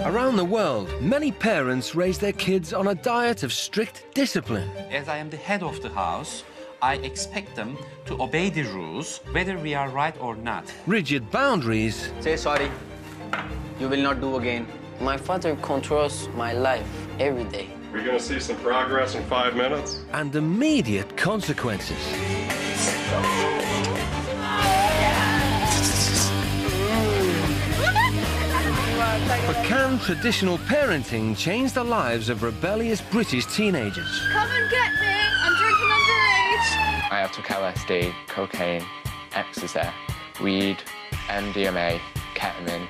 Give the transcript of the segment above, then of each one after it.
Around the world, many parents raise their kids on a diet of strict discipline. As I am the head of the house, I expect them to obey the rules, whether we are right or not. Rigid boundaries. Say sorry. You will not do again. My father controls my life every day. We're going to see some progress in 5 minutes. And immediate consequences. But can traditional parenting change the lives of rebellious British teenagers? Come and get me! I'm drinking underage! I have took LSD, cocaine, ecstasy, weed, MDMA, ketamine.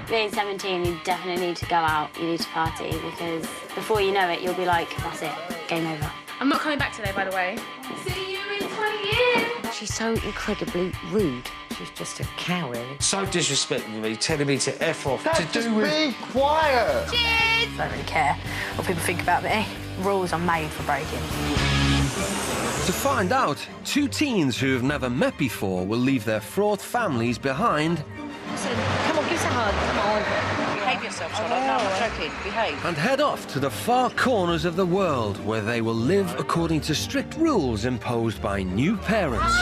Being 17, you definitely need to go out, you need to party, because before you know it, you'll be like, that's it, game over. I'm not coming back today, by the way. See you in 20 years! She's so incredibly rude. She's just a coward. So disrespectful to me, telling me to F off. Dad, just be quiet! Cheers! I don't really care what people think about me. Rules are made for breaking. To find out, two teens who have never met before will leave their fraught families behind. Listen, come on, give us a hug. Come on. Behave yourself, Charlotte. No, I'm not joking. Behave. And head off to the far corners of the world where they will live according to strict rules imposed by new parents.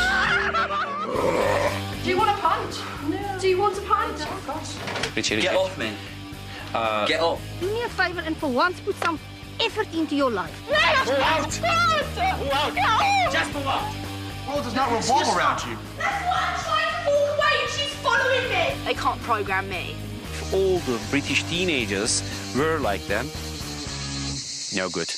Do you want a punch? No. Do you want a punch? No, of course. Richard, get off, man. Get off. Do me a favour and for once put some effort into your life. Move out! Move out! Just move out! The world does not revolve around you. That's why I'm trying to walk away and she's following me. They can't program me. If all the British teenagers were like them, no good.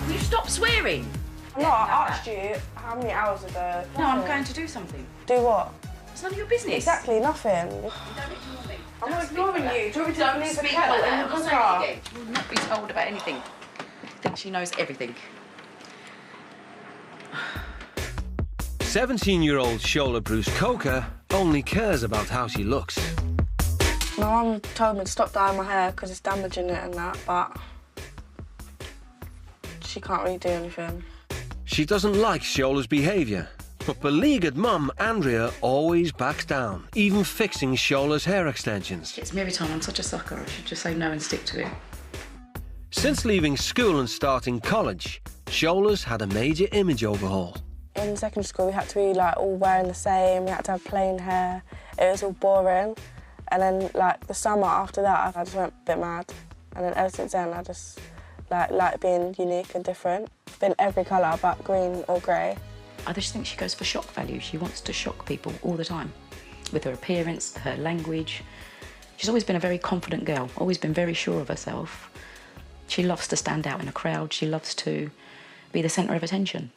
Will you stop swearing? No, I asked you how many hours ago. No, I'm going to do something. Do what? It's none of your business. Exactly, nothing. You don't ignore me. I'm not ignoring you. Do you want me to Don't leave the speak kettle like in that. the I'm cooker? saying it again. You will not be told about anything. I think she knows everything. 17-year-old Shola Bruce Coker only cares about how she looks. My mum told me to stop dyeing my hair because it's damaging it and that, but she can't really do anything. She doesn't like Shola's behaviour, but beleaguered mum Andrea always backs down, even fixing Shola's hair extensions. It's me every time. I'm such a sucker. I should just say no and stick to it. Since leaving school and starting college, Shola's had a major image overhaul. In secondary school, we had to be like all wearing the same. We had to have plain hair. It was all boring. And then, like the summer after that, I just went a bit mad. And then ever since then, I just like being unique and different. Been every colour, but green or grey. I just think she goes for shock value. She wants to shock people all the time, with her appearance, her language. She's always been a very confident girl, always been very sure of herself. She loves to stand out in a crowd. She loves to be the centre of attention.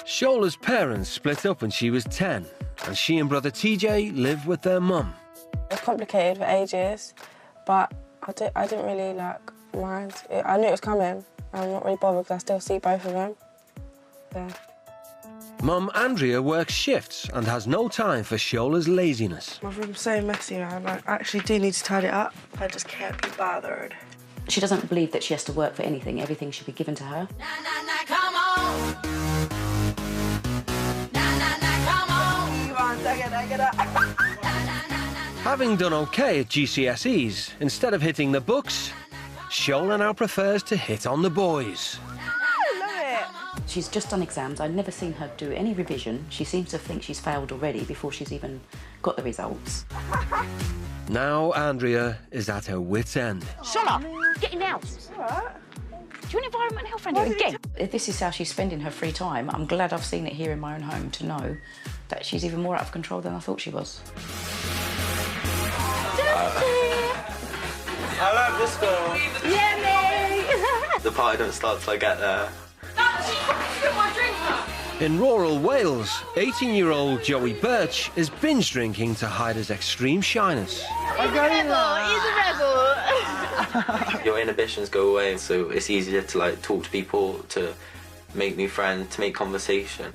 Shola's parents split up when she was 10, and she and brother TJ live with their mum. It was complicated for ages, but I didn't really mind. I knew it was coming. I'm not really bothered because I still see both of them. Yeah. Mum Andrea works shifts and has no time for Shola's laziness. My room's so messy, man. I actually do need to tidy it up. I just can't be bothered. She doesn't believe that she has to work for anything. Everything should be given to her. Come on! Come on! Come on, take it. Having done OK at GCSEs, instead of hitting the books, Shola now prefers to hit on the boys. I love it. She's just done exams. I've never seen her do any revision. She seems to think she's failed already before she's even got the results. Now Andrea is at her wit's end. Shola, get in now. What? Do you want environment and health friend here again? If this is how she's spending her free time, I'm glad I've seen it here in my own home to know that she's even more out of control than I thought she was. I love this girl. Yeah, me! The party don't start till I get there. In rural Wales, 18-year-old Joey Birch is binge drinking to hide his extreme shyness. He's a rebel. Your inhibitions go away, so it's easier to talk to people, to make new friends, to make conversation.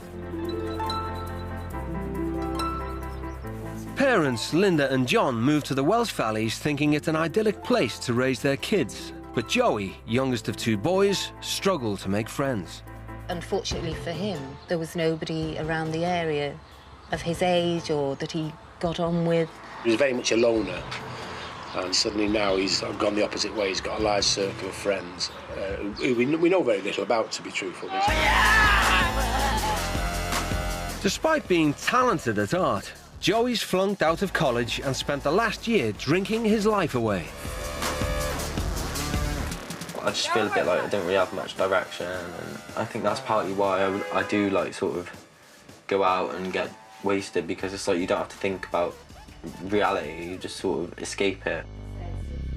Parents Linda and John moved to the Welsh Valleys thinking it's an idyllic place to raise their kids. But Joey, youngest of two boys, struggled to make friends. Unfortunately for him, there was nobody around the area of his age or that he got on with. He was very much a loner, and suddenly now he's gone the opposite way. He's got a large circle of friends who we know very little about, to be truthful. Despite being talented at art, Joey's flunked out of college and spent the last year drinking his life away. I just feel a bit like I don't really have much direction, and I think that's partly why I do like sort of go out and get wasted, because it's like you don't have to think about reality, you just sort of escape it.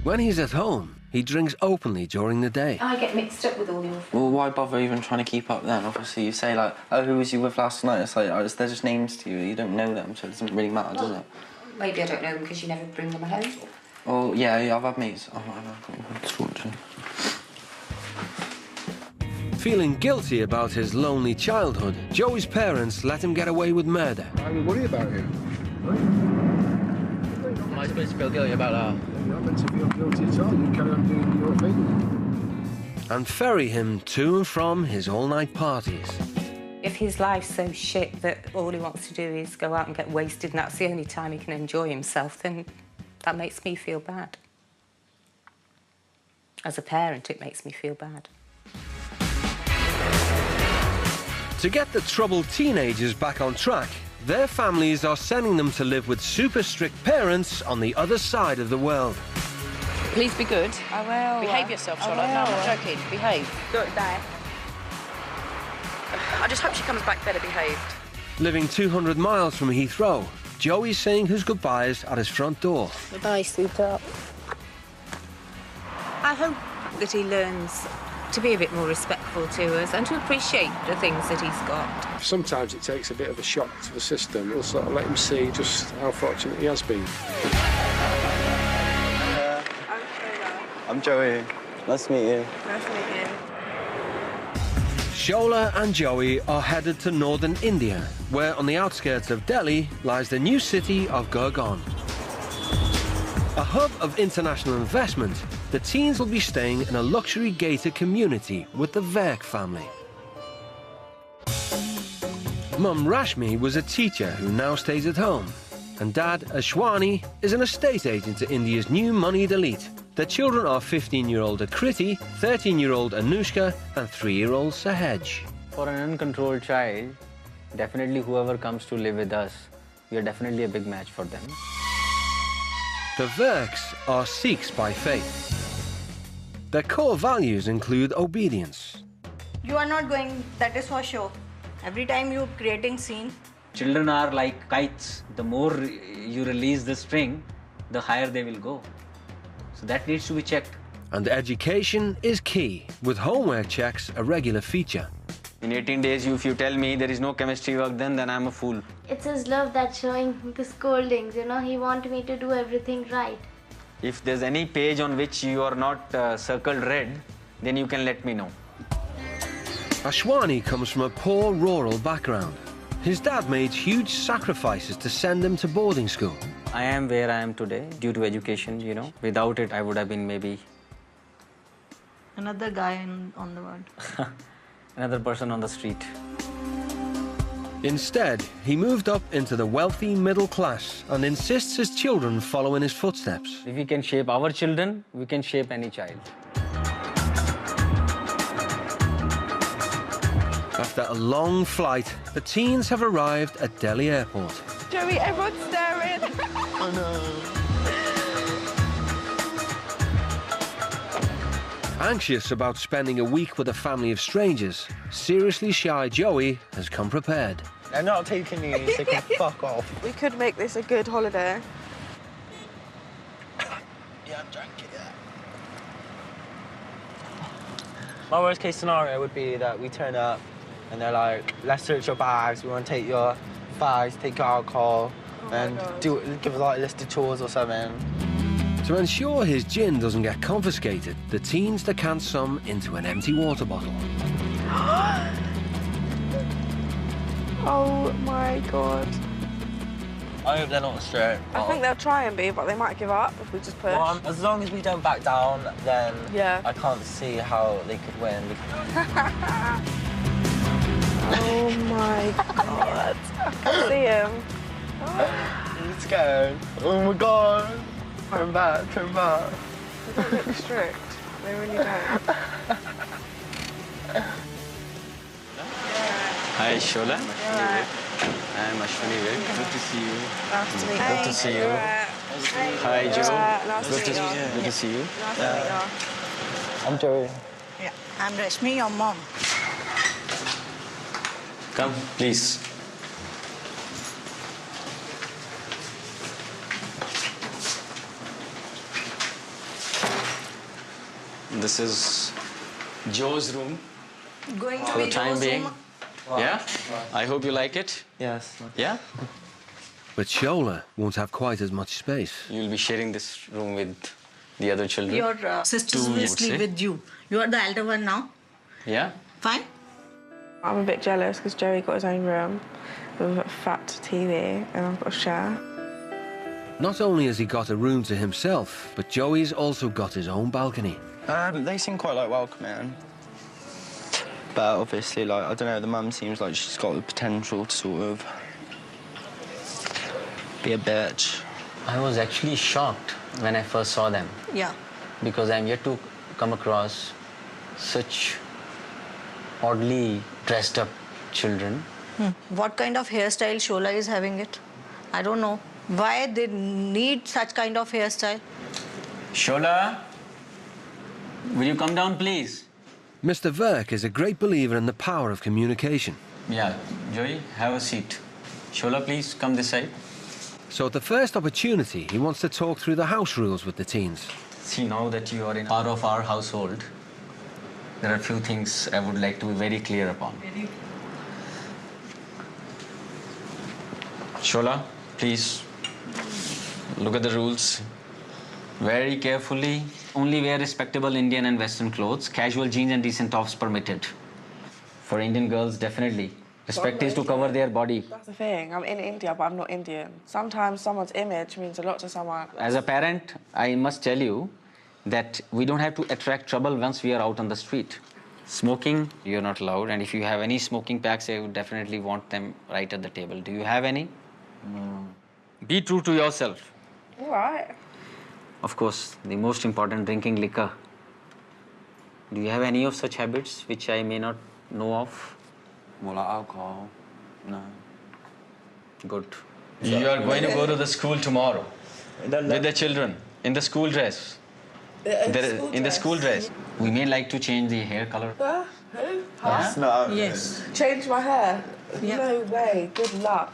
When he's at home, he drinks openly during the day. I get mixed up with all your... Well, why bother even trying to keep up then? Obviously, you say like, oh, who was you with last night? It's like, oh, they're just names to you, you don't know them, so it doesn't really matter, does it? Maybe I don't know them because you never bring them home. Oh, yeah, I've had mates. Feeling guilty about his lonely childhood, Joey's parents let him get away with murder. I worry about you. Am I supposed to feel guilty about that? You're not meant to feel guilty at all. You carry on doing your thing. And ferry him to and from his all-night parties. If his life's so shit that all he wants to do is go out and get wasted and that's the only time he can enjoy himself, then that makes me feel bad. As a parent, it makes me feel bad. To get the troubled teenagers back on track, their families are sending them to live with super strict parents on the other side of the world. Please be good. I will. Behave yourself, Charlotte. No, I'm not joking. Behave. Don't die. I just hope she comes back better behaved. Living 200 miles from Heathrow, Joey's saying his goodbyes at his front door. Goodbye, sweetheart. I hope that he learns to be a bit more respectful to us and to appreciate the things that he's got. Sometimes it takes a bit of a shock to the system. It'll sort of let him see just how fortunate he has been. I'm Joey. Nice to meet you. Nice to meet you. Shola and Joey are headed to northern India, where on the outskirts of Delhi lies the new city of Gurgaon. A hub of international investment, the teens will be staying in a luxury gated community with the Verk family. Mum Rashmi was a teacher who now stays at home, and Dad Ashwani is an estate agent to India's new moneyed elite. Their children are 15-year-old Akriti, 13-year-old Anushka, and 3-year-old Sahaj. For an uncontrolled child, definitely whoever comes to live with us, we are definitely a big match for them. The Verks are Sikhs by faith. Their core values include obedience. You are not going, that is for sure. Every time you're creating scene. Children are like kites. The more you release the string, the higher they will go. So that needs to be checked. And education is key, with homework checks a regular feature. In 18 days, if you tell me there is no chemistry work, then I'm a fool. It's his love that's showing the scoldings, you know. He wants me to do everything right. If there's any page on which you are not circled red, then you can let me know. Ashwani comes from a poor rural background. His dad made huge sacrifices to send him to boarding school. I am where I am today due to education, you know. Without it, I would have been maybe... Another guy on the road. Another person on the street. Instead, he moved up into the wealthy middle class and insists his children follow in his footsteps. If we can shape our children, we can shape any child. After a long flight, the teens have arrived at Delhi Airport. Joey, everyone's staring. Oh no. Anxious about spending a week with a family of strangers, seriously shy Joey has come prepared. They're not taking you, so can fuck off. We could make this a good holiday. Yeah, I'm drunk, yeah. My worst case scenario would be that we turn up and they're like, let's search your bags, we want to take your bags, take your alcohol, and give us like a list of chores or something. To ensure his gin doesn't get confiscated, the teens decant some into an empty water bottle. Oh my God. I hope they're not strict. I think they'll try and be, but they might give up if we just push. Well, as long as we don't back down, then yeah. I can't see how they could win. Oh my God. I can see him. Let's go. Oh my God. Turn back, turn back. They don't look strict. They really don't. Hi, Shola. Yeah. I'm Ashwini. Good to see you. Nice to meet you. Good to see you. Hi, Joe. Nice Good to meet you. Good to see you. Nice to meet you. I'm Joey. Yeah, I'm Rashmi, your mom. Come, please. This is Joe's room. Going to For be the time Joe's being. room. Yeah? I hope you like it. Yes. Yeah? But Shola won't have quite as much space. You'll be sharing this room with the other children. Your sisters Two, will I would sleep say. with you. You are the elder one now. Yeah? Fine? I'm a bit jealous because Joey got his own room with a fat TV and I've got a share. Not only has he got a room to himself, but Joey's also got his own balcony. They seem quite like welcoming. But obviously, like, I don't know, the mum seems like she's got the potential to sort of be a bitch. I was actually shocked when I first saw them. Yeah. Because I'm yet to come across such oddly dressed up children. What kind of hairstyle Shola is having it? I don't know. Why they need such kind of hairstyle? Shola, will you come down, please? Mr. Verk is a great believer in the power of communication. Yeah, Joey, have a seat. Shola, please come this side. So at the first opportunity, he wants to talk through the house rules with the teens. See, now that you are in part of our household, there are a few things I would like to be very clear upon. Shola, please look at the rules very carefully. Only wear respectable Indian and Western clothes. Casual jeans and decent tops permitted. For Indian girls, definitely. Respect is to cover their body. That's the thing. I'm in India, but I'm not Indian. Sometimes someone's image means a lot to someone. As a parent, I must tell you that we don't have to attract trouble once we are out on the street. Smoking, you're not allowed. And if you have any smoking packs, I would definitely want them right at the table. Do you have any? No. Be true to yourself. All right. Of course, the most important, drinking liquor. Do you have any of such habits which I may not know of? More like alcohol. No. Good. You are going to go to the school tomorrow with the children in the school dress. In the school dress. We may like to change the hair color. Who? Yeah? No. Yes. Change my hair? Yeah. No way. Good luck.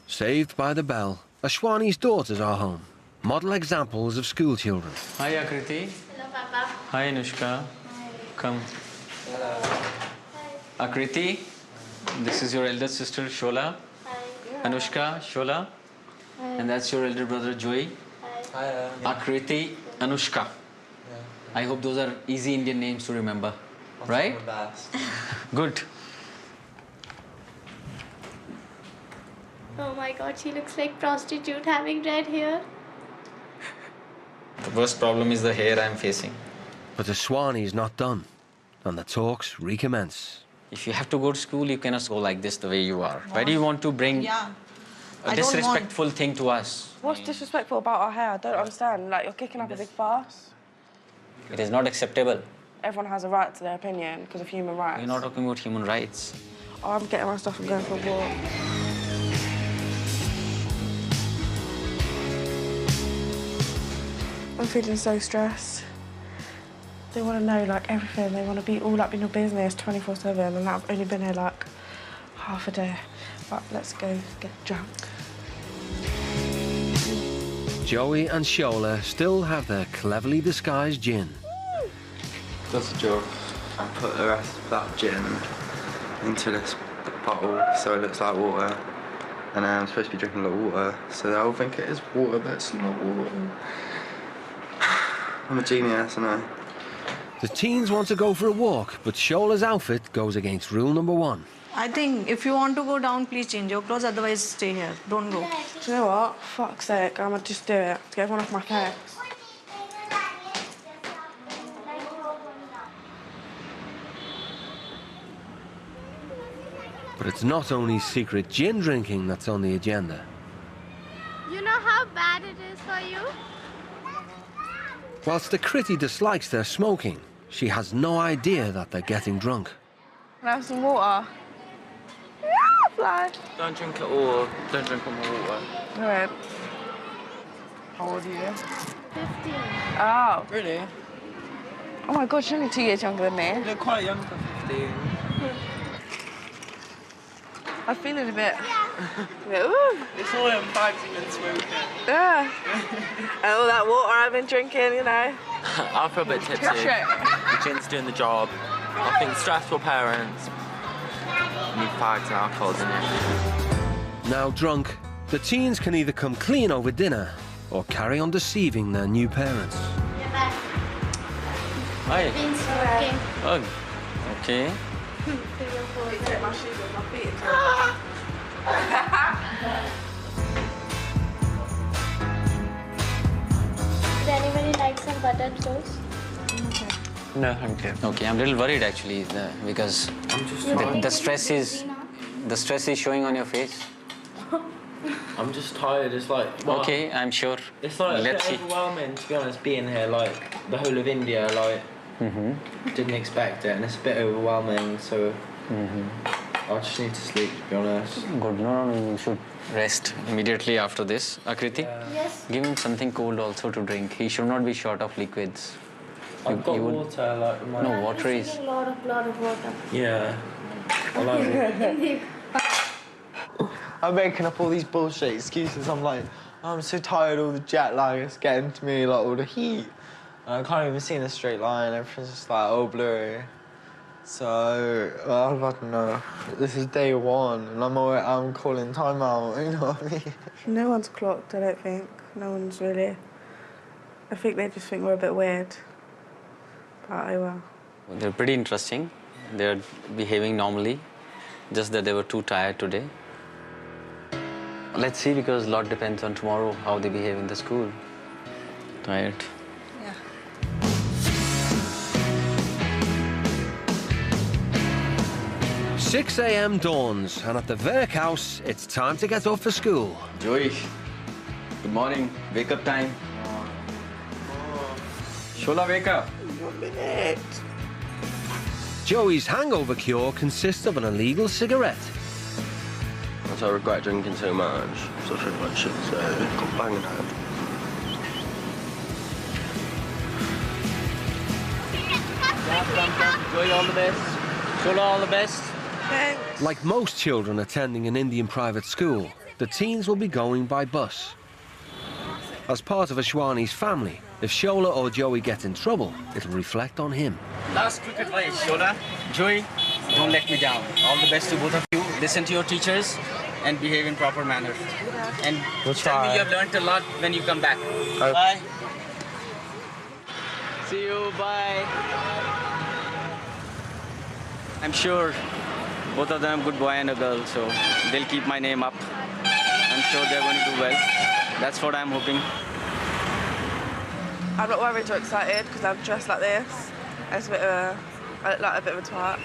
Saved by the bell, Ashwani's daughters are home. Model examples of school children. Hi, Akriti. Hello, Papa. Hi, Anushka. Hi. Come. Hello. Akriti, this is your elder sister, Shola. Hi. Anushka, Shola. Hi. And that's your elder brother, Joey. Hi. Akriti, Anushka. I hope those are easy Indian names to remember. Right? Good. Oh my God, she looks like prostitute having red hair. The worst problem is the hair I'm facing. But Ashwani's not done, and the talks recommence. If you have to go to school, you cannot go like this the way you are. Why do you want to bring a disrespectful thing to us? What's disrespectful about our hair? I don't understand. Like, you're kicking up a big fuss. It is not acceptable. Everyone has a right to their opinion because of human rights. We're not talking about human rights. Oh, I'm getting my stuff and going for a walk. I'm feeling so stressed. They want to know, like, everything. They want to be all up in your business 24/7, and I've only been here, like, half a day. But let's go get drunk. Joey and Shola still have their cleverly disguised gin. That's a job. I put the rest of that gin into this bottle so it looks like water. And I'm supposed to be drinking a lot of water, so they'll think it is water, but it's not water. I'm a genius, I know. The teens want to go for a walk, but Shola's outfit goes against rule number 1. I think if you want to go down, please change your clothes, otherwise stay here. Don't go. Do you know what? Fuck's sake, I'm gonna just do it. To get everyone off my case. But it's not only secret gin drinking that's on the agenda. You know how bad it is for you? Whilst Akriti dislikes their smoking, she has no idea that they're getting drunk. Can I have some water? Fly. Don't drink it all. Don't drink all my water. Alright. How old are you? 15. Oh. Really? Oh my god, you're only 2 years younger than me. You're quite young for 15. I'm feeling a bit... Ooh. It's all in bags you've been smoking. Yeah. And all that water I've been drinking, you know. I feel a bit tipsy. The gin's doing the job. I think stressful parents need fags and alcohol in it. Now drunk, the teens can either come clean over dinner or carry on deceiving their new parents. Hi. Been smoking. Oh, okay. Take my shoes off my feet. Would anybody like some buttered toast? No, thank you. Okay, I'm a little worried actually because the stress is showing on your face. I'm just tired. It's like... Well, okay, I'm sure. It's like Let's a bit overwhelming, to be honest, being here, like, the whole of India, like, didn't expect it, and it's a bit overwhelming, so I just need to sleep, to be honest. Good, no, you should rest immediately after this. Akriti, Yes. give him something cold also to drink. He should not be short of liquids. I've got water, like, my... No, water He's is... drinking a lot of water. Yeah. I like water. I'm making up all these bullshit excuses. I'm like, oh, I'm so tired, all the jet lag is getting to me, like all the heat. And I can't even see in a straight line, everything's just like all blurry. So, well, I don't know. This is day one, and I'm calling time out, you know what I mean? No one's clocked, I don't think. No one's really. I think they just think we're a bit weird. But oh well. They're pretty interesting. They're behaving normally, just that they were too tired today. Let's see, because a lot depends on tomorrow, how they behave in the school. Tired. Yeah. "6 a.m. dawns, and at the Werk house, it's time to get up for school. Joey, good morning. Wake up time. Shola, wake up. 1 minute. Joey's hangover cure consists of an illegal cigarette. I regret drinking so much, so I feel like shit, so I'm banging out. Joey, all the best. Shola, all the best. Thanks. Like most children attending an Indian private school, the teens will be going by bus. As part of Ashwani's family, if Shola or Joey get in trouble, it'll reflect on him. Last quick advice, Shola. Joey, don't let me down. All the best to both of you. Listen to your teachers and behave in proper manner. And tell me you have learned a lot when you come back. Bye. See you, bye. I'm sure both of them good boy and a girl, so they'll keep my name up. I'm sure they're going to do well. That's what I'm hoping. I'm not worried or excited because I'm dressed like this. It's a bit of I look like a bit of a twat.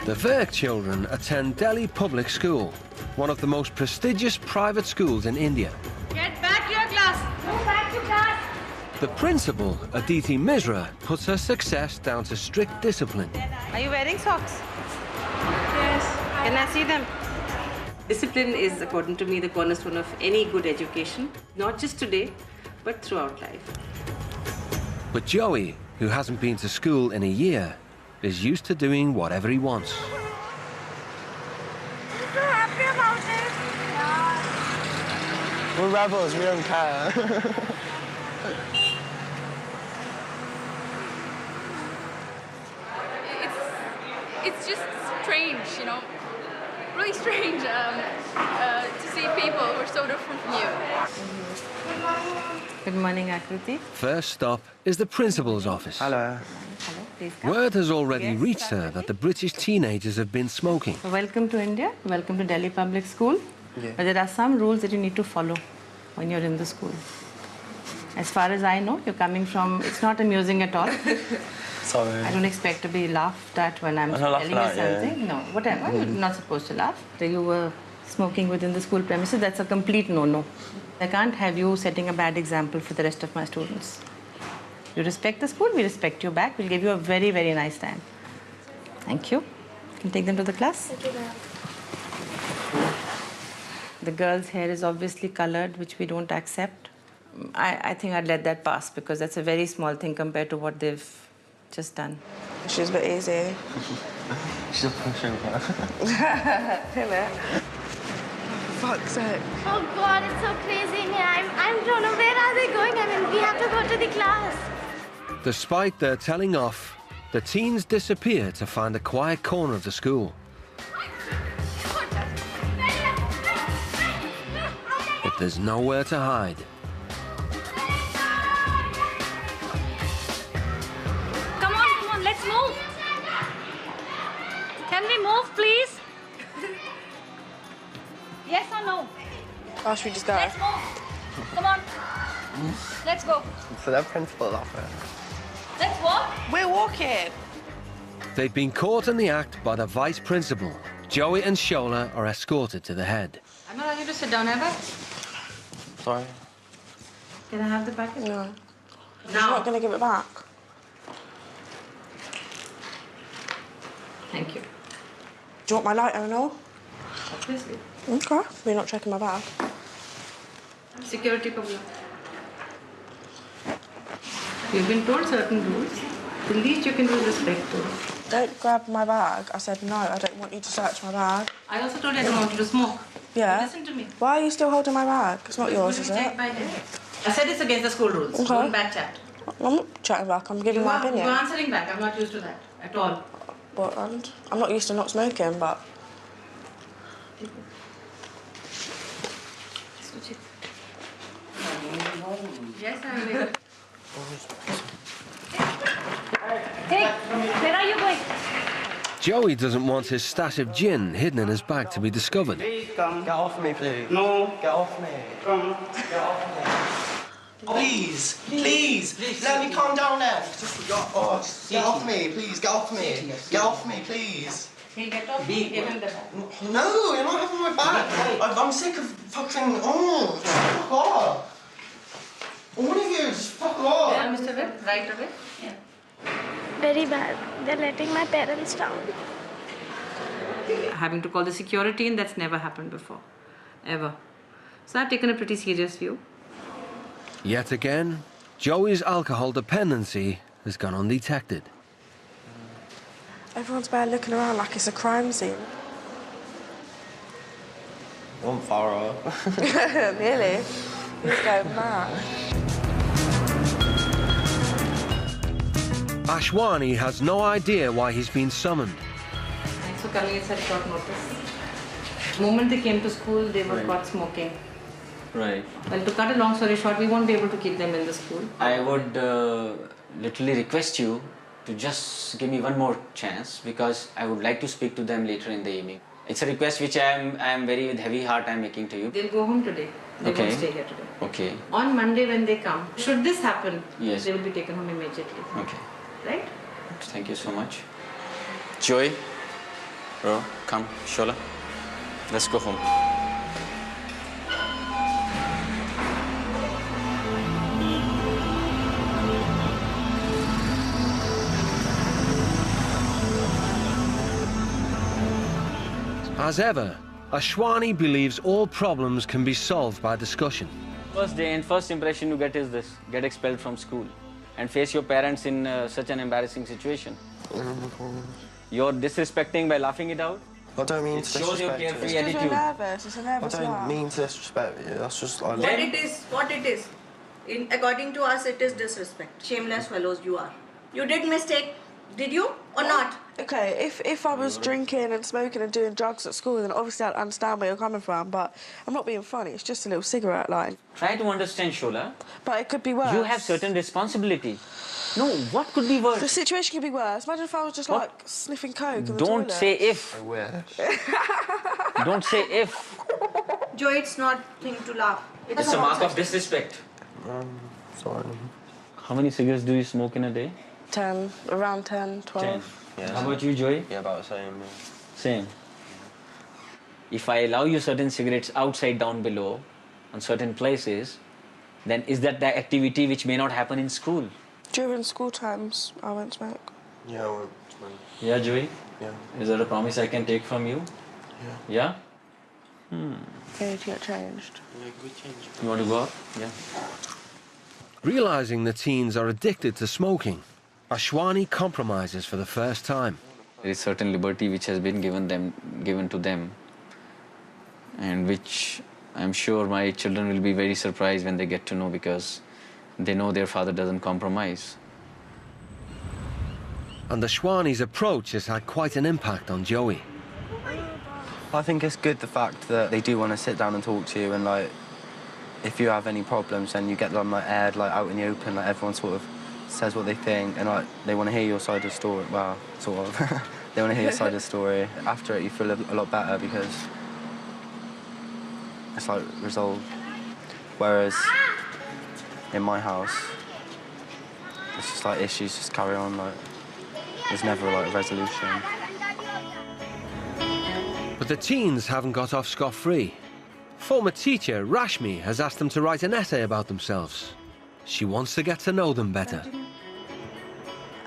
The Werk children attend Delhi Public School, one of the most prestigious private schools in India. Get back to your class. Go back to class. The principal, Aditi Misra, puts her success down to strict discipline. Are you wearing socks? Yes. Can I see them? Discipline is, according to me, the cornerstone of any good education, not just today, but throughout life. But Joey, who hasn't been to school in a year, is used to doing whatever he wants. You're happy about this? We're rebels, we don't care. It's just strange, you know, really strange to see people who are so different from you. Good morning, Akriti. First stop is the principal's office. Hello. Hello, please come. Word has already Yes, reached her that the British teenagers have been smoking. Welcome to India. Welcome to Delhi Public School. Yeah. But there are some rules that you need to follow when you're in the school. As far as I know, you're coming from... It's not amusing at all. Sorry. I don't expect to be laughed at when I'm telling you something. No, whatever. You're not supposed to laugh. You were smoking within the school premises. That's a complete no-no. I can't have you setting a bad example for the rest of my students. You respect the school, we respect you back. We'll give you a very, very nice time. Thank you. You can take them to the class. Thank you, Dad. The girl's hair is obviously colored, which we don't accept. I think I'd let that pass because that's a very small thing compared to what they've just done. She's a bit easy. She's a pushover. For fuck's sake. Oh God, it's so crazy in here. I don't know, where are they going? I mean, we have to go to the class. Despite their telling off, the teens disappear to find a quiet corner of the school. But there's nowhere to hide. Come on, let's move. Can we move, please? Yes or no? Oh, should we just go? Let's move. Come on. Let's go. So that principal's office. Let's walk. We're walking. They've been caught in the act by the vice principal. Joey and Shola are escorted to the head. I'm not allowed you to sit down ever. Sorry. Can I have the packet? No. You're not going to give it back? Thank you. Do you want my lighter and all? Obviously. Okay. We're not checking my bag. Security problem. You've been told certain rules. The least you can do is respect those. Don't grab my bag. I said no, I don't want you to search my bag. I also told you I don't want you to smoke. Yeah. Listen to me. Why are you still holding my bag? It's not yours, is It's it? by him. I said it's against the school rules. Okay. Don't back chat. I'm not chatting back, I'm giving my opinion. You're answering back. I'm not used to that at all. But I'm not used to not smoking, but... Yes, I will. Hey, where are you going? Joey doesn't want his stash of gin hidden in his bag to be discovered. Please come. Get off me, please. No. Get off me. Come. Get off me. Please, let me calm down now. Get off me, please, get off me. Get off me, please. He'll get off. Give him the bag. No, you're not having my bag. I'm sick of fucking. Oh, fuck off. One of you, just fuck off. Yeah, Mr. Witt, right away. Yeah. Very bad. They're letting my parents down. Having to call the security in, that's never happened before. Ever. So I've taken a pretty serious view. Yet again, Joey's alcohol dependency has gone undetected. Everyone's bare looking around like it's a crime scene. I'm far off. Nearly. He's going mad. Ashwani has no idea why he's been summoned. Thanks for coming at such short notice. The moment they came to school, they were caught smoking. Right. Well, to cut a long story short, we won't be able to keep them in the school. I would literally request you to just give me one more chance because I would like to speak to them later in the evening. It's a request which I am very with heavy heart I'm making to you. They'll go home today. They won't stay here today. Okay. On Monday when they come, should this happen, yes, they will be taken home immediately. Okay. Right? Thank you so much. Joy, bro, come, Shola. Let's go home. As ever, Ashwani believes all problems can be solved by discussion. First day and first impression you get is this: get expelled from school and face your parents in such an embarrassing situation. You're disrespecting by laughing it out. I don't mean it to shows your disrespect carefree you. It's attitude. nervous. It's a nervous I don't laugh. mean to disrespect you. That's just like. What it is. According to us, it is disrespect. Shameless fellows you are. You did mistake, did you or not? Okay, if I was drinking and smoking and doing drugs at school, then obviously I'd understand where you're coming from, but I'm not being funny. It's just a little cigarette line. Try to understand, Shola. But it could be worse. You have certain responsibility. No, what could be worse? The situation could be worse. Imagine if I was just like sniffing coke in the Don't toilet. say if. I wish. Don't say if. Joe, it's not thing to laugh. It's a mark of disrespect. Sorry. How many cigarettes do you smoke in a day? 10, around 10, 12. 10. Yeah, How about you, Joey? Yeah, about the same. Yeah. Same. If I allow you certain cigarettes outside down below, on certain places, then is that the activity which may not happen in school? During school times, I won't smoke. Yeah, I won't smoke. Yeah, Joey? Yeah. Is that a promise I can take from you? Yeah. Yeah? I need to get changed. Yeah, good change. You want to go up? Yeah. Realising the teens are addicted to smoking, Ashwani compromises for the first time. There is certain liberty which has been given to them, and which I'm sure my children will be very surprised when they get to know, because they know their father doesn't compromise. And Ashwani's approach has had quite an impact on Joey. I think it's good the fact that they do want to sit down and talk to you, and like, if you have any problems, then you get them like aired, like out in the open, like everyone sort of says what they think, and like they want to hear your side of the story. Well, sort of. They want to hear your side of the story. After it, you feel a lot better because it's like resolved. Whereas in my house, it's just like issues just carry on. Like there's never like a resolution. But the teens haven't got off scot-free. Former teacher Rashmi has asked them to write an essay about themselves. She wants to get to know them better.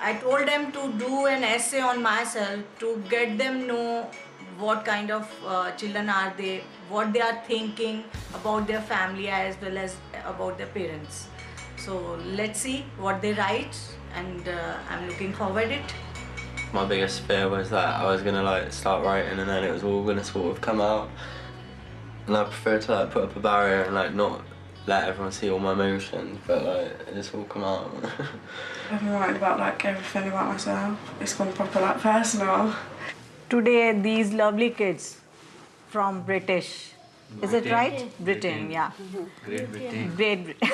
I told them to do an essay on myself to get them know what kind of children are they, what they are thinking about their family as well as about their parents. So let's see what they write, and I'm looking forward it. My biggest fear was that I was gonna like start writing and then it was all gonna sort of come out. And I prefer to like put up a barrier and like not let everyone see all my emotions, but like it's all come out. I've been writing about like everything about myself. It's gone proper like personal. Today these lovely kids from British, is it right? Britain, yeah. Great Britain. Great Britain.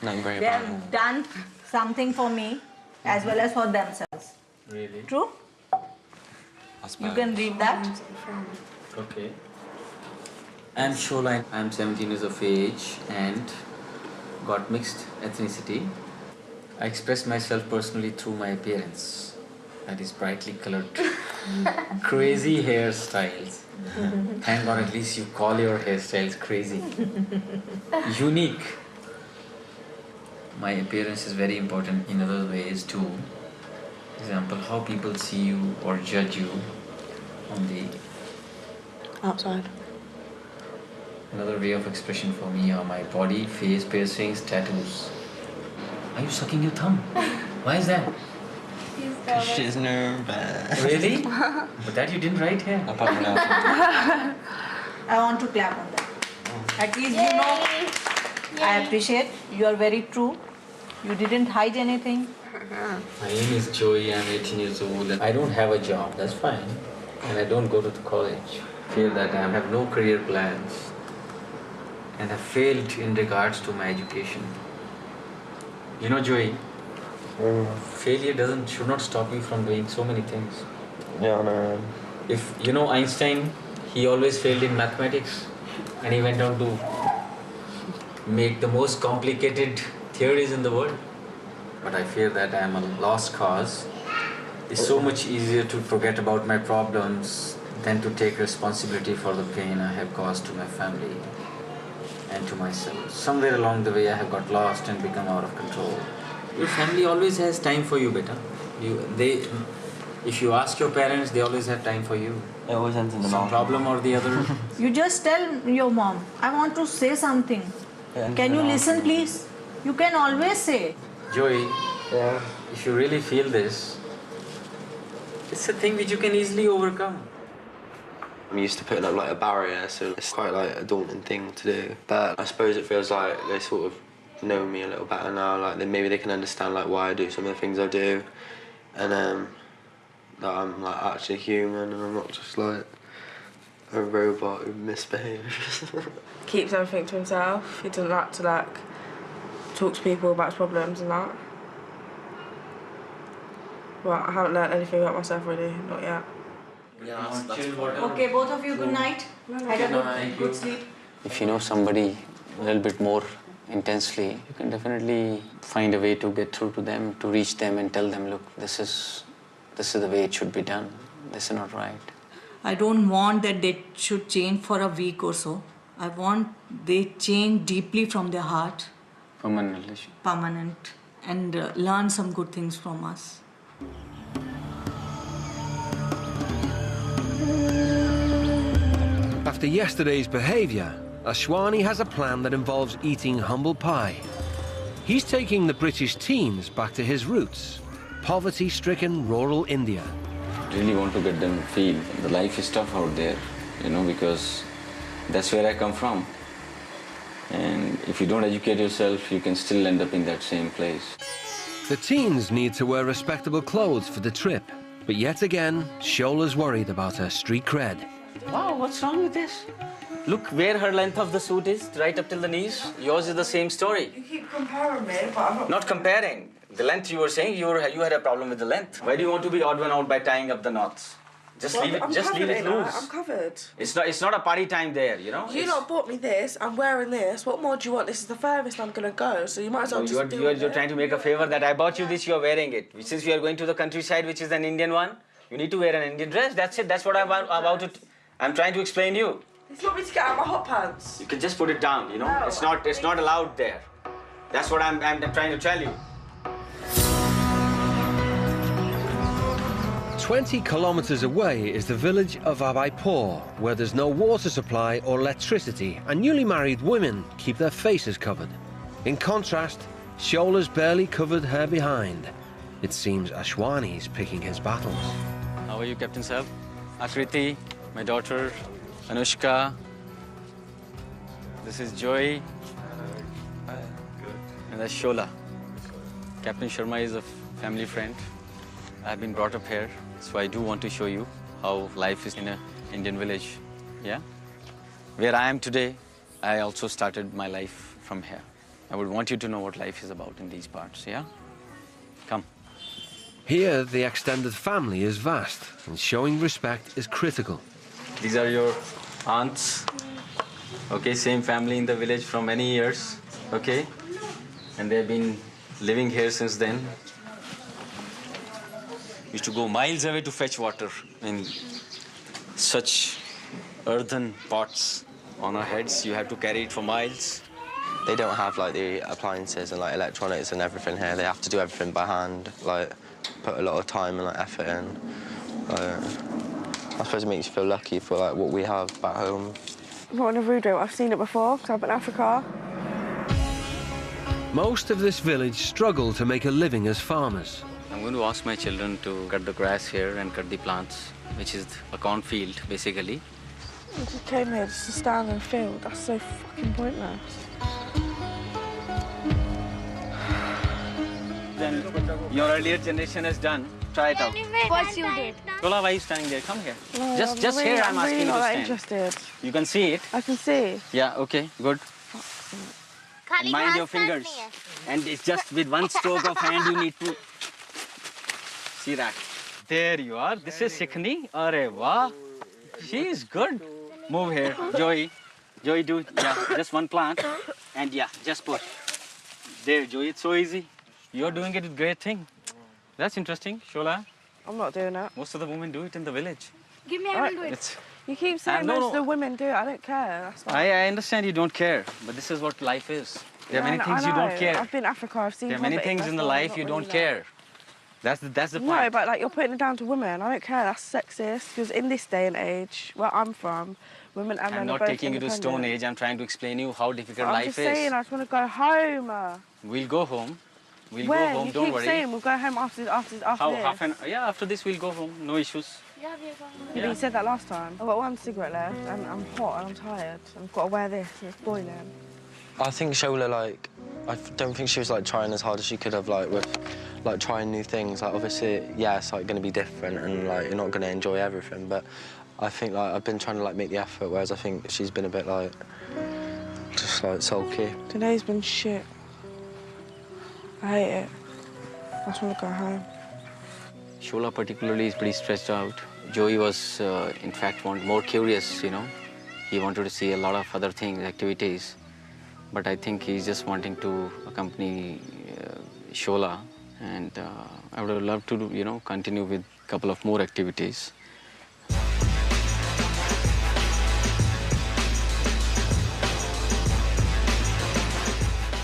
Not very They bad. have done something for me as well as for themselves. Really? True? You can read that. Okay. I'm Shola. I'm 17 years of age and got mixed ethnicity. I express myself personally through my appearance. That is brightly colored, crazy hairstyles. Thank God at least you call your hairstyles crazy. Unique. My appearance is very important in other ways too. For example, how people see you or judge you on the outside. Another way of expression for me are my body, face, piercings, tattoos. Are you sucking your thumb? Why is that? She's nervous. Really? But that you didn't write here. I want to clap on that. At least you know, I appreciate. You are very true. You didn't hide anything. My name is Joey, I'm 18 years old. I don't have a job, that's fine. And I don't go to the college. I feel that I have no career plans. And I failed in regards to my education. You know, Joey, failure should not stop you from doing so many things. Yeah, I know. If you know Einstein, he always failed in mathematics, and he went on to make the most complicated theories in the world. But I fear that I am a lost cause. It's so much easier to forget about my problems than to take responsibility for the pain I have caused to my family and to myself. Somewhere along the way I have got lost and become out of control. Your family always has time for you, beta. If you ask your parents, they always have time for you. It always ends in the Some mouth. problem or the other. You just tell your mom, I want to say something. Can you listen, please? You can always say. Joey, if you really feel this, it's a thing which you can easily overcome. I'm used to putting up like a barrier, so it's quite like a daunting thing to do. But I suppose it feels like they sort of know me a little better now. Like maybe they can understand like why I do some of the things I do, and that I'm like actually human and I'm not just like a robot who misbehaves. Keeps everything to himself. He doesn't like to like talk to people about his problems and that. Well, I haven't learned anything about myself really, not yet. Okay, both of you, good night. Had a good sleep. If you know somebody a little bit more intensely, you can definitely find a way to get through to them, to reach them and tell them, look, this is the way it should be done. This is not right. I don't want that they should change for a week or so. I want they change deeply from their heart. Permanent relation. Permanent. And learn some good things from us. After yesterday's behaviour, Ashwani has a plan that involves eating humble pie. He's taking the British teens back to his roots, poverty-stricken rural India. Really want to get them feel the life is tough out there, you know, because that's where I come from. And if you don't educate yourself, you can still end up in that same place. The teens need to wear respectable clothes for the trip, but yet again, Shola's worried about her street cred. Wow, what's wrong with this? Look where her length of the suit is, right up till the knees. Yours is the same story. You keep comparing me, but I'm Not comparing. The length you were saying, you had a problem with the length. Why do you want to be odd one out by tying up the knots? Just leave it loose. I'm covered. It's not a party time there, you know? You lot bought me this, I'm wearing this. What more do you want? This is the furthest I'm going to go, so you might as well just do it. You're trying to make a favor that I bought you this, you're wearing it. Since you are going to the countryside, which is an Indian one, you need to wear an Indian dress. That's it. That's what I'm trying to explain to you. You want me to get out my hot pants? You can just put it down, you know? No, it's not allowed there. That's what I'm trying to tell you. 20 kilometers away is the village of Abaipur, where there's no water supply or electricity, and newly married women keep their faces covered. In contrast, Shola's barely covered hair behind. It seems Ashwani's picking his battles. How are you, Captain Sahib? Akriti, my daughter, Anushka. This is Joy. And that's Shola. Captain Sharma is a family friend. I've been brought up here, so I do want to show you how life is in an Indian village. Yeah? Where I am today, I also started my life from here. I would want you to know what life is about in these parts, yeah? Come. Here, the extended family is vast, and showing respect is critical. These are your aunts. Okay, same family in the village for many years. Okay? And they've been living here since then. Used to go miles away to fetch water in such earthen pots on our heads. You have to carry it for miles. They don't have like the appliances and like electronics and everything here. They have to do everything by hand, like put a lot of time and like effort in. I suppose it makes you feel lucky for like what we have back home. Not in a rude way, I've seen it before, because I've been in Africa. Most of this village struggle to make a living as farmers. I'm going to ask my children to cut the grass here and cut the plants, which is a cornfield, basically. I just came here just to stand in the field. That's so fucking pointless. Then your earlier generation has done. Try it out. What you did? Shola, why are you standing there? Come here. No, just really, here, I'm asking really you to not stand. interested. You can see it. I can see. Yeah, okay, good. And mind your fingers. And it's just with one stroke of hand you need to see that. There you are. This is Sikhni. Arey wah. She is good. Move here, Joey. Joey, do just one plant. And just push. There, Joey. It's so easy. You're doing it with great thing. That's interesting, Shola. I'm not doing it. Most of the women do it in the village. Give me a hand with it. You keep saying most of the women do it. I don't care. That's why. I understand you don't care, but this is what life is. There are many things you don't care. I've been to Africa. I've seen. There are many things in the life you don't care. That's the point. No, but like you're putting it down to women. I don't care. That's sexist. Because in this day and age, where I'm from, women and men I'm not taking you to Stone Age. I'm trying to explain you how difficult life is. I'm just saying. I just want to go home. We'll go home. We'll go when? home. You don't keep worry. saying we'll go home after this. After this we'll go home. No issues. Yeah, but you said that last time. I've got one cigarette left, and I'm hot and I'm tired. I've got to wear this, and it's boiling. I think Shola, like, I don't think she was like trying as hard as she could have, like with like trying new things. Like obviously, yeah, it's like going to be different, and like you're not going to enjoy everything. But I think like I've been trying to like make the effort, whereas I think she's been a bit like just like sulky. Today's been shit. I hate it. I just want to go home. Shola particularly is pretty stressed out. Joey was, in fact, more curious, you know. He wanted to see a lot of other things, activities. But I think he's just wanting to accompany Shola. And I would have loved to, you know, continue with a couple of more activities.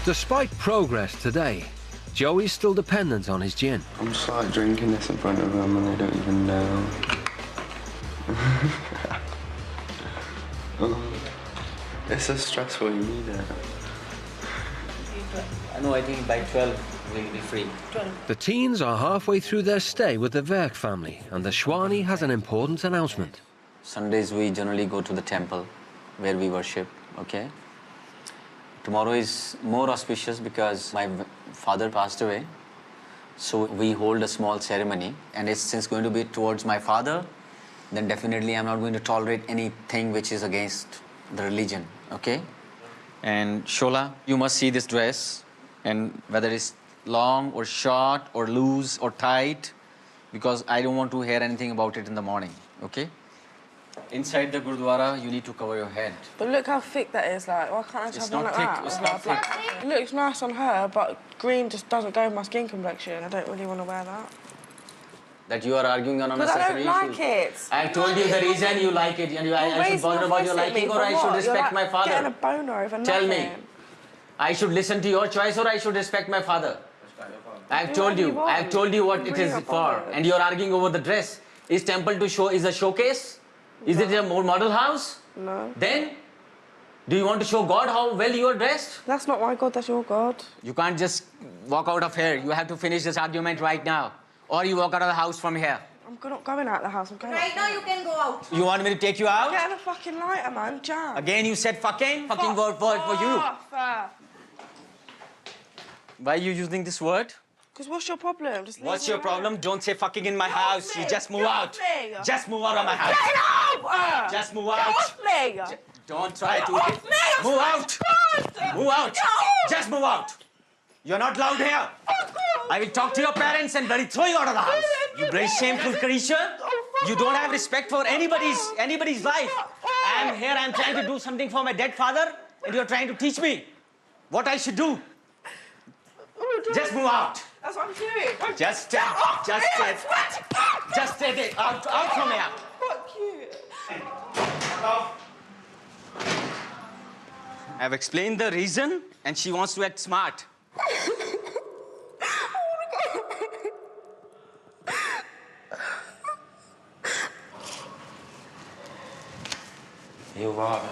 Despite progress today, Joey's still dependent on his gin. I'm just like drinking this in front of them and they don't even know. It's so stressful, you need it. No, I think by 12 we'll be free. The teens are halfway through their stay with the Verk family, and the Shwani has an important announcement. Sundays we generally go to the temple where we worship, okay? Tomorrow is more auspicious because my father passed away. So we hold a small ceremony, and it's since going to be towards my father, then definitely I'm not going to tolerate anything which is against the religion, okay? And Shola, you must see this dress, and whether it's long or short or loose or tight, because I don't want to hear anything about it in the morning, okay? Inside the Gurdwara, you need to cover your head. But look how thick that is, like, why can't I just have one like that? It's not thick. It looks nice on her, but green just doesn't go with my skin complexion. I don't really want to wear that. That you are arguing on unnecessary issues. Because I don't like it. I told you the reason you like it, and I should bother about your liking, or I should respect my father. Getting a boner over nothing. Tell me, I should listen to your choice, or I should respect my father? I've told you what it is for, and you're arguing over the dress. Is temple to show, is a showcase? Is it a model house? No. Then, do you want to show God how well you are dressed? That's not my God, that's your God. You can't just walk out of here. You have to finish this argument right now. Or you walk out of the house from here. I'm not going out of the house, I'm going Right now you can go out. You want me to take you out? Get a fucking lighter, man, jam. Again you said fucking? Fucking word for you. Why are you using this word? Because what's your problem? What's your problem? Don't say fucking in my house. You just move out. Just move out of my house. Get out! Just move out. Get off me! Don't try to. Move out. Move out. Just move out. You're not allowed here. I will talk to your parents and bloody throw you out of the house. You bloody shameful creature. You don't have respect for anybody's life. I'm here. I'm trying to do something for my dead father, and you're trying to teach me what I should do. Just move out. That's what I'm doing. Just stay out from here. Fuck you. I've explained the reason, and she wants to act smart. You're right.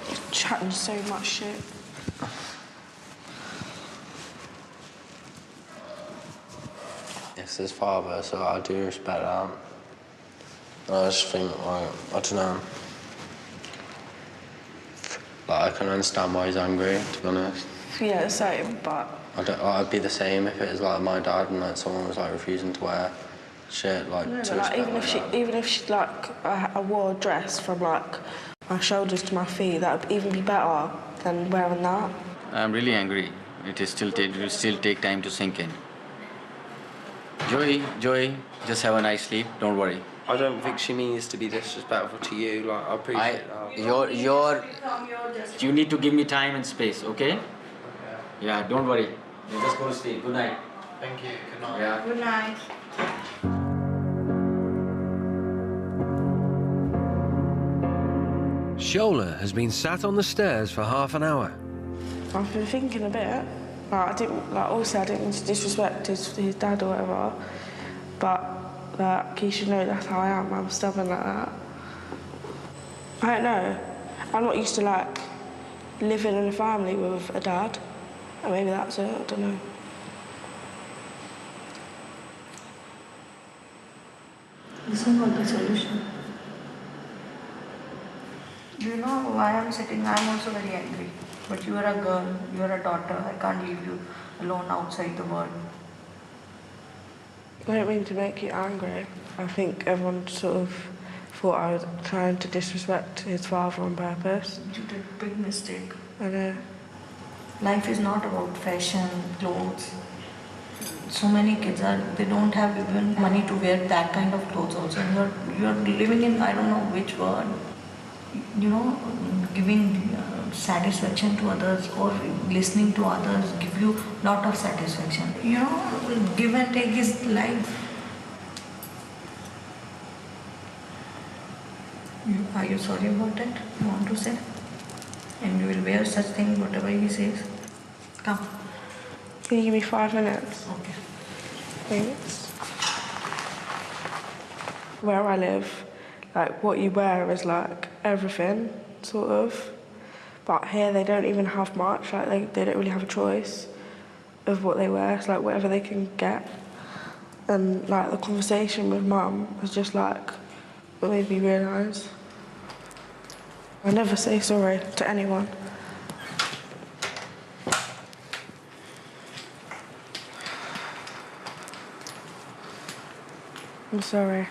You're chatting so much shit. It's his father, so I do respect that. I just think, like, I don't know. Like, I can understand why he's angry, to be honest. Yeah, same, but... I'd be the same if it was like my dad and like someone was like refusing to wear shit, like, No, to but, like, respect even if she like I wore a dress from like my shoulders to my feet, that would even be better than wearing that. I'm really angry. It will still take time to sink in. Joey, just have a nice sleep. Don't worry. I don't think she means to be disrespectful to you. Like, I appreciate that. You need to give me time and space, okay? Yeah, don't worry. You just go to sleep. Good night. Thank you. Good night. Yeah. Good night. Shola has been sat on the stairs for half an hour. I've been thinking a bit. Like, obviously I didn't disrespect his dad or whatever, but he should know that's how I am. I'm stubborn like that. I don't know. I'm not used to like living in a family with a dad. And maybe that's it. I don't know. This is not the solution. You know why I'm sitting? I'm also very angry. But you are a girl, you are a daughter. I can't leave you alone outside the world. I don't mean to make you angry. I think everyone sort of thought I was trying to disrespect his father on purpose. You did a big mistake. I know. Life is not about fashion, clothes. So many kids they don't have even money to wear that kind of clothes also. And you're living in, I don't know which world, you know, giving satisfaction to others or listening to others give you lot of satisfaction. You know, give and take is life. Are you sorry about it? You want to say? And you will wear such thing, whatever he says. Come. Can you give me 5 minutes? Okay. Thanks. Where I live, like what you wear is like everything, sort of. But here they don't even have much, like they don't really have a choice of what they wear. It's like whatever they can get. And like the conversation with Mum was just like, what made me realise. I never say sorry to anyone. I'm sorry.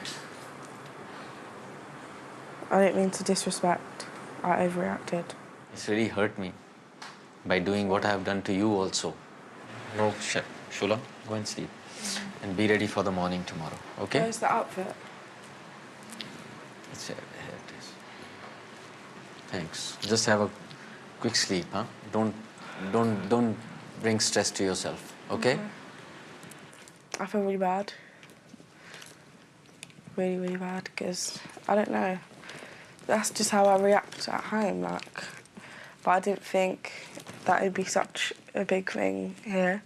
I didn't mean to disrespect. I overreacted. It's really hurt me by doing what I have done to you also. No, Shula, go and sleep. And be ready for the morning tomorrow, okay? Where's the outfit? Here it is. Thanks. Just have a quick sleep, huh? Don't bring stress to yourself, okay? I feel really bad. Really, really bad, because I don't know. That's just how I react at home, like. But I didn't think that would be such a big thing here.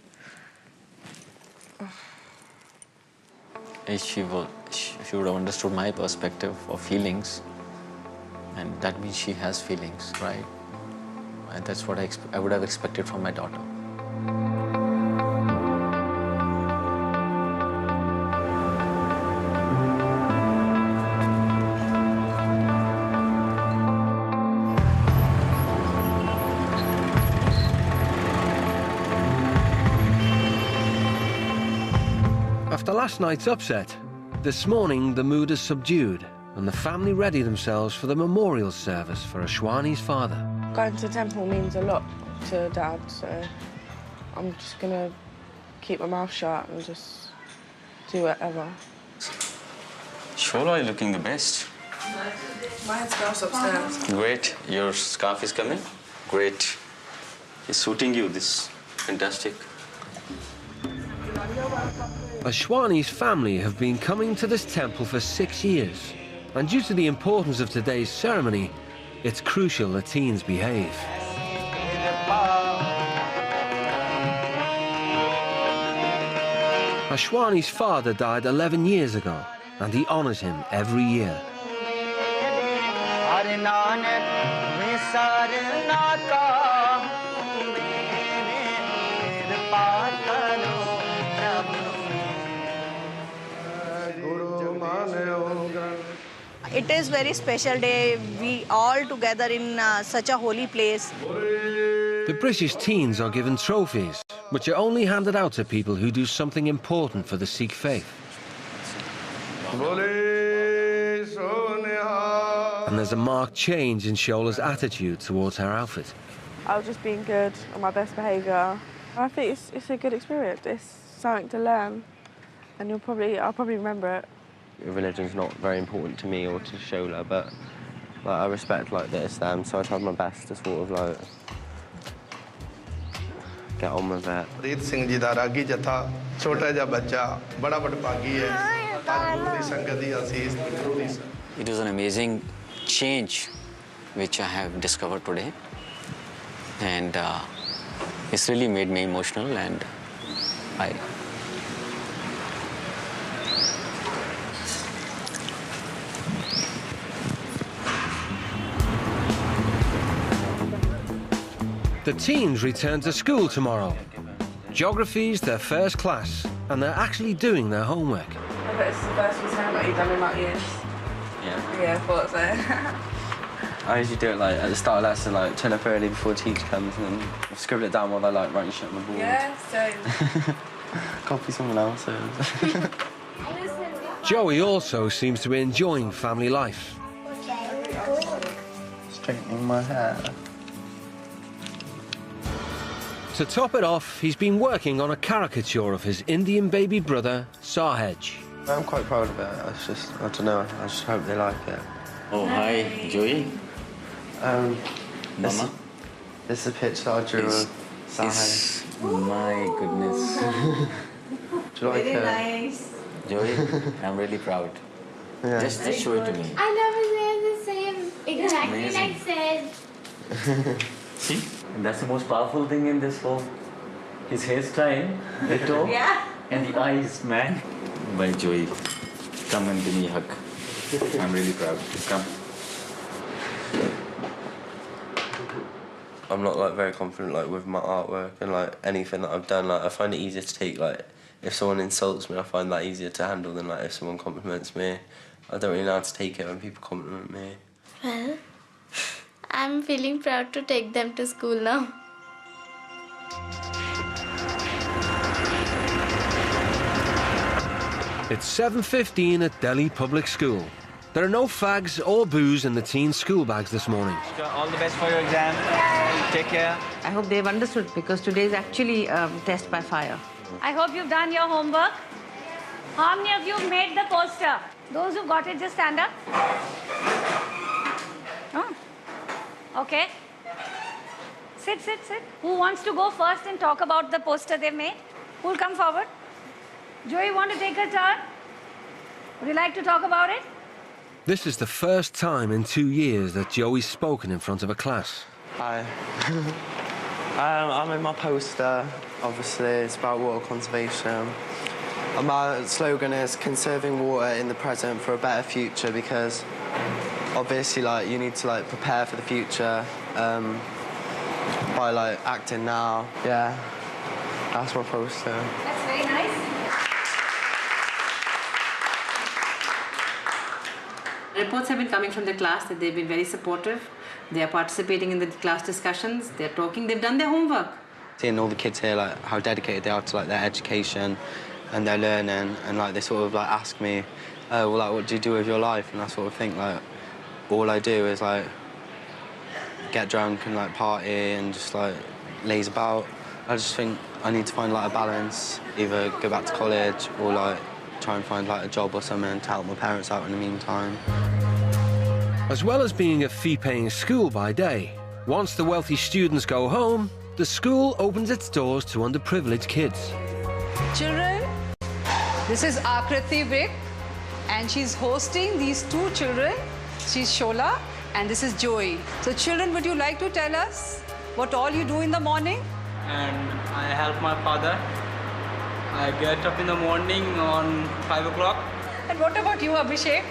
She would have understood my perspective of feelings, and that means she has feelings, right? And that's what I would have expected from my daughter. After last night's upset, this morning the mood is subdued and the family ready themselves for the memorial service for Ashwani's father. Going to the temple means a lot to Dad, so I'm just gonna keep my mouth shut and just do whatever. Shola, you're looking the best. My scarf's upstairs. Great. Your scarf is coming? Great. It's suiting you, this fantastic. Ashwani's family have been coming to this temple for 6 years, and due to the importance of today's ceremony, it's crucial the teens behave. Ashwani's father died 11 years ago, and he honors him every year. It is very special day. We all together in such a holy place. The British teens are given trophies, which are only handed out to people who do something important for the Sikh faith. And there's a marked change in Shola's attitude towards her outfit. I was just being good on my best behaviour. I think it's a good experience. It's something to learn, and I'll probably remember it. Religion's not very important to me or to Shola, but like, I respect like the Islam, so I tried my best to sort of like get on with it. Preet Singh ji da ragi jatha, chota ja bachcha, bada vadbhagi hai. It was an amazing change which I have discovered today, and it's really made me emotional, and The teens return to school tomorrow. Geography's their first class, and they're actually doing their homework. I bet it's the first time you've done in like years. Yeah. Yeah, I thought so. I usually do it like at the start of lesson, like turn up early before the teacher comes, and then scribble it down while they're like writing shit on the board. Yeah, same. Copy someone else's. Joey also seems to be enjoying family life. Straightening my hair. To top it off, he's been working on a caricature of his Indian baby brother, Sahej. I'm quite proud of it. It's just, I don't know, I just hope they like it. Oh, hi, Joey. Mama? This is a picture I drew of Sahej. My goodness. Do you like it? Nice. Joey, I'm really proud. Yeah. Just show it to me. I never said the same exactly Amazing. like said. See? That's the most powerful thing in this whole. His hairstyle, the toe, Yeah. and the eyes, man. Bye, Joey. Come and give me a hug. I'm really proud. Come. I'm not like very confident like with my artwork and like anything that I've done. Like I find it easier to take like if someone insults me, I find that easier to handle than like if someone compliments me. I don't really know how to take it when people compliment me. Well, I'm feeling proud to take them to school now. It's 7:15 at Delhi Public School. There are no fags or booze in the teens' school bags this morning. All the best for your exam. Take care. I hope they've understood because today is actually test by fire. I hope you've done your homework. How many of you made the poster? Those who got it, just stand up. Oh. Okay. Sit, sit, sit. Who wants to go first and talk about the poster they made? Who'll come forward? Joey, you want to take a turn? Would you like to talk about it? This is the first time in 2 years that Joey's spoken in front of a class. Hi. I made my poster. Obviously, it's about water conservation. And my slogan is conserving water in the present for a better future because obviously, like, you need to like prepare for the future by like acting now. Yeah, that's my poster. That's very nice. Reports have been coming from the class that they've been very supportive. They are participating in the class discussions. They're talking. They've done their homework. Seeing all the kids here, like how dedicated they are to like their education and their learning, and like they sort of like ask me, oh, well, like, what do you do with your life? And I sort of think like, all I do is like get drunk and like party and just like laze about. I just think I need to find like a balance, either go back to college or like try and find like a job or something to help my parents out in the meantime. As well as being a fee-paying school by day, once the wealthy students go home, the school opens its doors to underprivileged kids. Children, this is Akriti Vic, and she's hosting these two children. She's Shola, and this is Joey. So children, would you like to tell us what all you do in the morning? And I help my father. I get up in the morning on 5 o'clock. And what about you, Abhishek?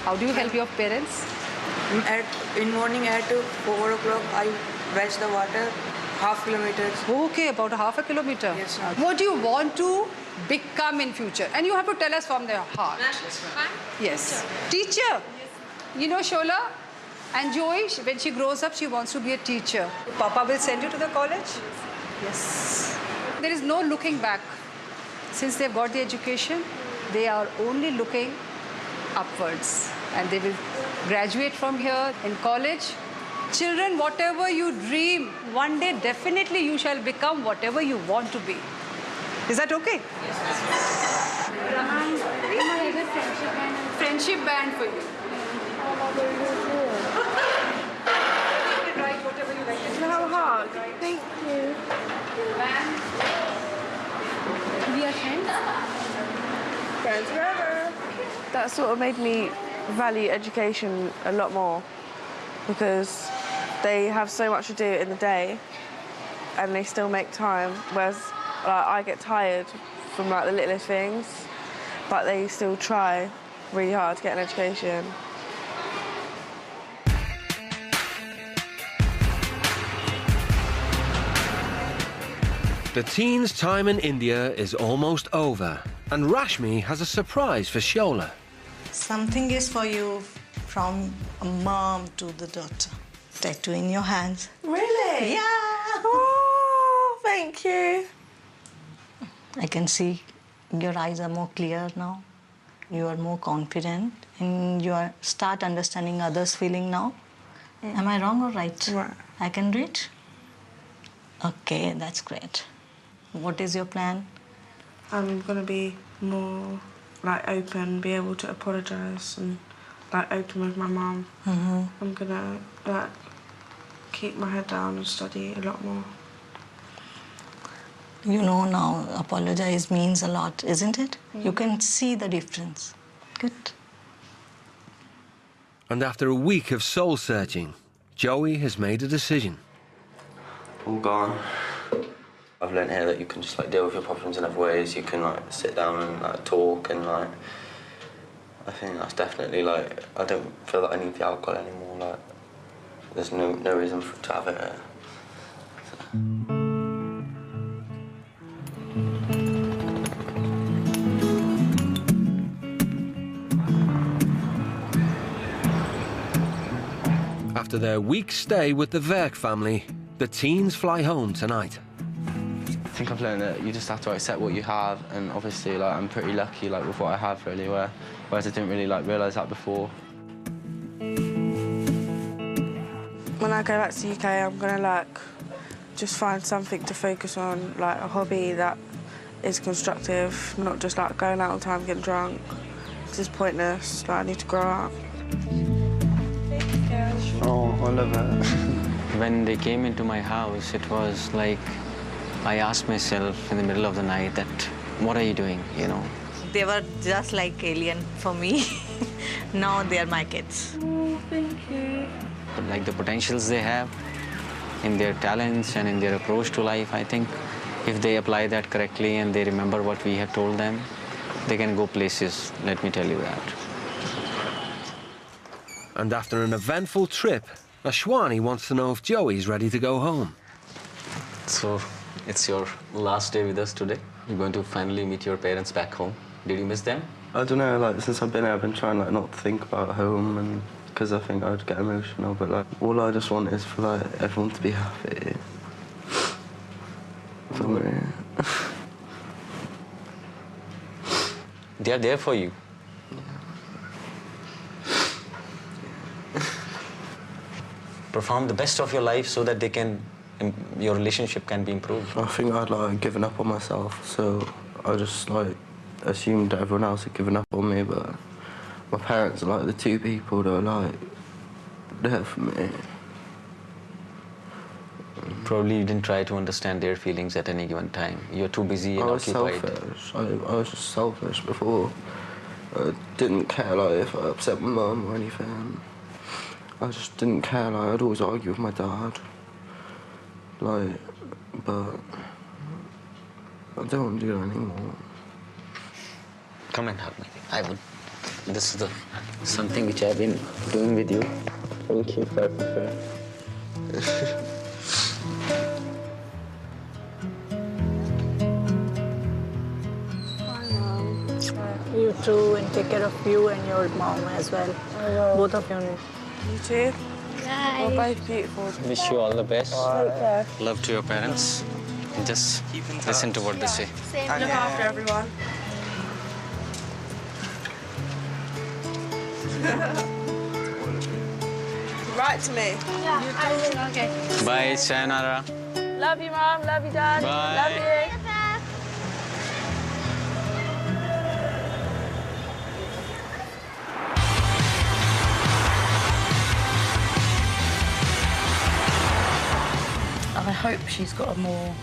How do you help your parents? In morning at 4 o'clock, I fetch the water, half kilometers. Okay, about half a kilometer. Yes, ma'am. What do you want to become in future? And you have to tell us from their heart. Yes. Teacher. You know Shola and Joey, when she grows up, she wants to be a teacher. Papa will send you to the college? Yes. There is no looking back. Since they've got the education, they are only looking upwards. And they will graduate from here in college. Children, whatever you dream, one day definitely you shall become whatever you want to be. Is that okay? Yes. Friendship band for you. You can write whatever you like. Can you have a hug? Thank you. Band. We are friends. Friends forever. That sort of made me value education a lot more because they have so much to do in the day and they still make time, whereas I get tired from like the littlest things, but they still try really hard to get an education. The teens' time in India is almost over, and Rashmi has a surprise for Shola. Something is for you from a mom to the daughter. Tattoo in your hands. Really? Yeah. Oh, thank you. I can see your eyes are more clear now. You are more confident and you are start understanding others' feeling now. Am I wrong or right? Right. I can read. Okay, that's great. What is your plan? I'm gonna be more like open, be able to apologise and like open with my mum. I'm gonna like keep my head down and study a lot more. You know now, apologize means a lot, isn't it? You can see the difference. Good. And after a week of soul-searching, Joey has made a decision. All gone. I've learned here that you can just like deal with your problems in other ways. You can like sit down and like talk and like. I think that's definitely like I don't feel that I need the alcohol anymore. Like there's no reason for to have it. After their week's stay with the Werk family, the teens fly home tonight. I think I've learned that you just have to accept what you have, and obviously like I'm pretty lucky like with what I have really, whereas I didn't really like realise that before. When I go back to the UK, I'm gonna like just find something to focus on, like a hobby that is constructive, not just like going out all the time getting drunk. This is pointless. Like I need to grow up. Oh, I love it. When they came into my house, it was like I asked myself in the middle of the night that, what are you doing, you know? They were just like alien for me. Now they are my kids. Oh, thank you. But like the potentials they have in their talents and in their approach to life, I think if they apply that correctly and they remember what we have told them, they can go places, let me tell you that. And after an eventful trip, Ashwani wants to know if Joey's ready to go home. So, it's your last day with us today. You're going to finally meet your parents back home. Did you miss them? I don't know, like since I've been here I've been trying like not to think about home and because I think I'd get emotional, but like all I just want is for like everyone to be happy. For me. They are there for you. Perform the best of your life so that they can, your relationship can be improved. I think I'd like given up on myself, so I just like assumed that everyone else had given up on me, but my parents are like the two people that are like there for me. Probably you didn't try to understand their feelings at any given time. You're too busy and occupied. Selfish. I was just selfish before. I didn't care like if I upset my mum or anything. I just didn't care, like, I'd always argue with my dad. Like, but I don't want to do that anymore. Come and hug me. I would. This is something which I've been doing with you. Thank you for everything. You too, and take care of you and your mom as well. Both of you. You too? Bye. You're both beautiful. Wish you all the best. Take care. Love to your parents. And just listen to what they say. Same. Look after everyone. Write to me. Yeah, I will. Okay. Bye, sayonara. Love you, Mom. Love you, Dad. Bye. Love you. I hope she's got a more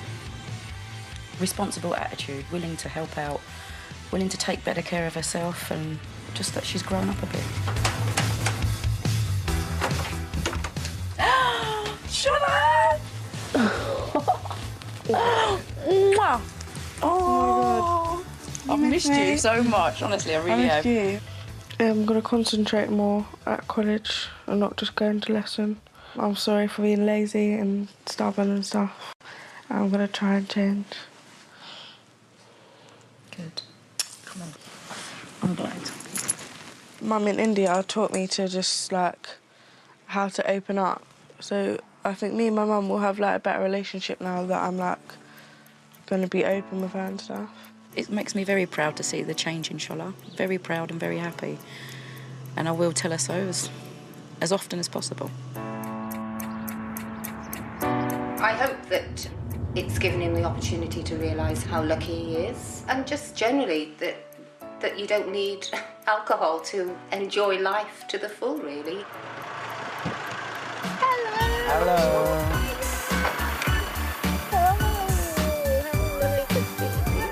responsible attitude, willing to help out, willing to take better care of herself, and just that she's grown up a bit. Shona! Mwah! Oh, I've missed you so much, honestly, I really have. you. I'm going to concentrate more at college and not just going to lesson. I'm sorry for being lazy and stubborn and stuff. I'm going to try and change. Good. Come on. I'm glad. Mum in India taught me to just, like, how to open up. So I think me and my mum will have, like, a better relationship now that I'm, like, going to be open with her and stuff. It makes me very proud to see the change in Shola. Very proud and very happy. And I will tell her so as often as possible. I hope that It's given him the opportunity to realise how lucky he is, and just generally that you don't need alcohol to enjoy life to the full, really. Hello.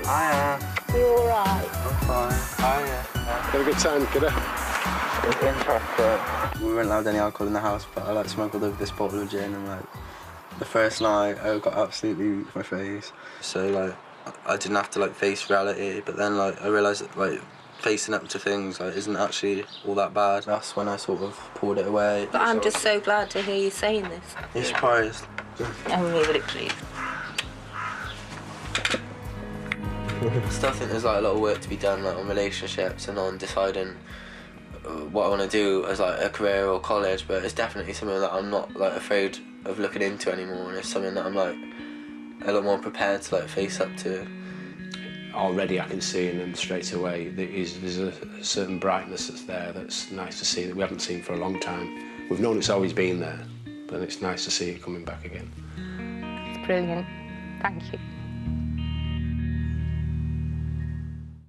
Hiya. You alright? I'm fine. Hiya. Have a good time, kiddo. It's interesting. We weren't allowed any alcohol in the house, but I like smuggled over this bottle of gin, and like the first night I got absolutely beat with my face. So like I didn't have to like face reality, but then like I realised that like facing up to things like isn't actually all that bad. That's when I sort of pulled it away. But I'm just so glad to hear you saying this. You're surprised? I'm really pleased. I still think there's like a lot of work to be done like on relationships and on deciding what I want to do as like a career or college, but it's definitely something that I'm not like afraid of looking into anymore, and it's something that I'm like a lot more prepared to like face up to. Already I can see in them straight away there's a certain brightness that's there that's nice to see that we haven't seen for a long time. We've known it's always been there, but it's nice to see it coming back again. It's brilliant. Thank you.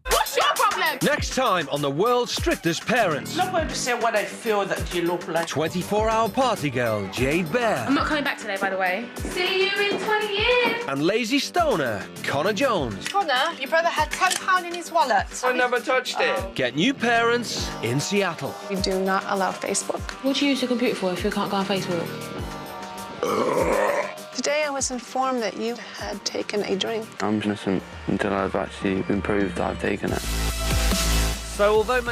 What's your problem? Next time on the world's strictest parents. I'm not going to say what I feel that you look like. 24-hour party girl Jade Bear. I'm not coming back today, by the way. See you in 20 years. And lazy stoner Connor Jones. Connor, your brother had £10 in his wallet. I never touched it. Get new parents in Seattle. We do not allow Facebook. What do you use your computer for if you can't go on Facebook? Today I was informed that you had taken a drink. I'm innocent until I've actually been proved that I've taken it. So although